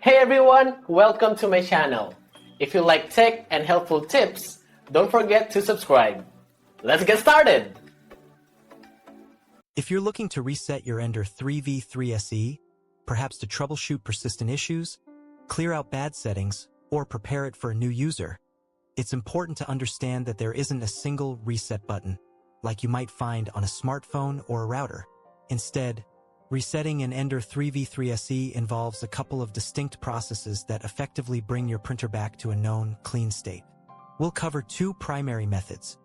Hey everyone, welcome to my channel. If you like tech and helpful tips, don't forget to subscribe. Let's get started! If you're looking to reset your Ender 3v3SE, perhaps to troubleshoot persistent issues, clear out bad settings, or prepare it for a new user, it's important to understand that there isn't a single reset button, like you might find on a smartphone or a router. Instead, resetting an Ender 3v3SE involves a couple of distinct processes that effectively bring your printer back to a known, clean state. We'll cover two primary methods: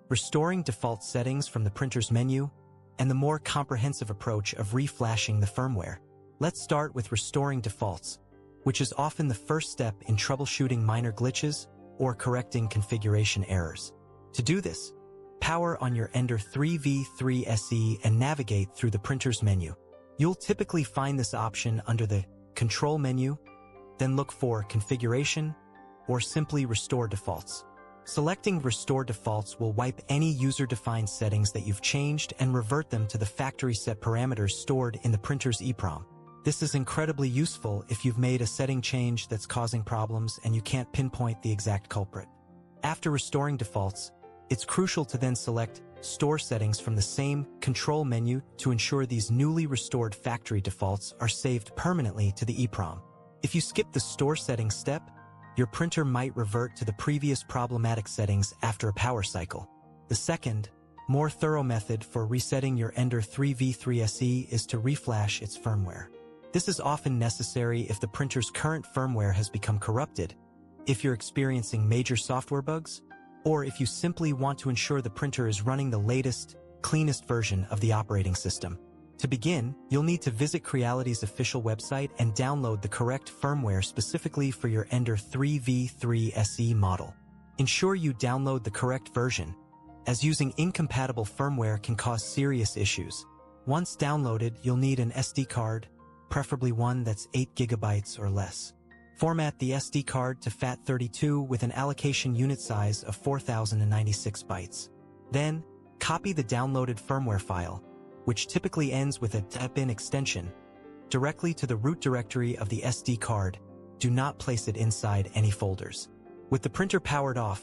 restoring default settings from the printer's menu, and the more comprehensive approach of reflashing the firmware. Let's start with restoring defaults, which is often the first step in troubleshooting minor glitches or correcting configuration errors. To do this, power on your Ender 3v3SE and navigate through the printer's menu. You'll typically find this option under the Control menu, then look for Configuration, or simply Restore Defaults. Selecting Restore Defaults will wipe any user-defined settings that you've changed and revert them to the factory set parameters stored in the printer's EEPROM. This is incredibly useful if you've made a setting change that's causing problems and you can't pinpoint the exact culprit. After restoring defaults, it's crucial to then select Store Settings from the same Control menu to ensure these newly restored factory defaults are saved permanently to the EEPROM. If you skip the Store Settings step, your printer might revert to the previous problematic settings after a power cycle. The second, more thorough method for resetting your Ender 3v3SE is to reflash its firmware. This is often necessary if the printer's current firmware has become corrupted, if you're experiencing major software bugs, or if you simply want to ensure the printer is running the latest, cleanest version of the operating system. To begin, you'll need to visit Creality's official website and download the correct firmware specifically for your Ender 3v3SE model. Ensure you download the correct version, as using incompatible firmware can cause serious issues. Once downloaded, you'll need an SD card, preferably one that's 8 GB or less. Format the SD card to FAT32 with an allocation unit size of 4096 bytes. Then, copy the downloaded firmware file, which typically ends with a .bin extension, directly to the root directory of the SD card. Do not place it inside any folders. With the printer powered off,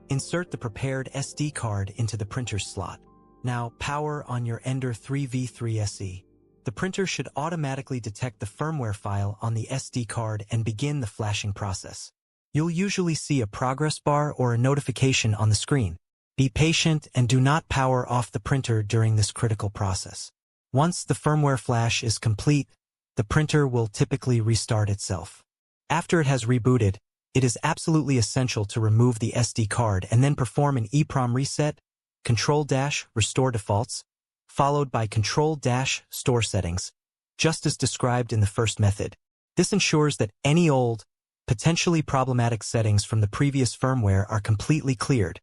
insert the prepared SD card into the printer's slot. Now, power on your Ender 3v3SE. The printer should automatically detect the firmware file on the SD card and begin the flashing process. You'll usually see a progress bar or a notification on the screen. Be patient and do not power off the printer during this critical process. Once the firmware flash is complete, the printer will typically restart itself. After it has rebooted, it is absolutely essential to remove the SD card and then perform an EEPROM reset, Control-Restore Defaults, followed by Control-Store Settings, just as described in the first method. This ensures that any old, potentially problematic settings from the previous firmware are completely cleared,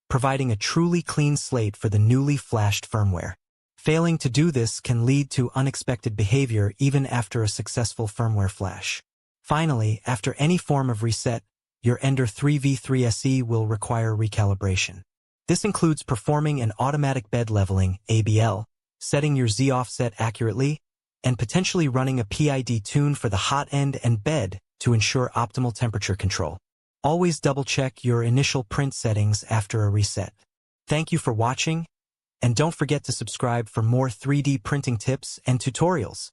providing a truly clean slate for the newly flashed firmware. Failing to do this can lead to unexpected behavior even after a successful firmware flash. Finally, after any form of reset, your Ender 3v3SE will require recalibration. This includes performing an automatic bed leveling, ABL, setting your Z offset accurately, and potentially running a PID tune for the hot end and bed to ensure optimal temperature control. Always double-check your initial print settings after a reset. Thank you for watching, and don't forget to subscribe for more 3D printing tips and tutorials.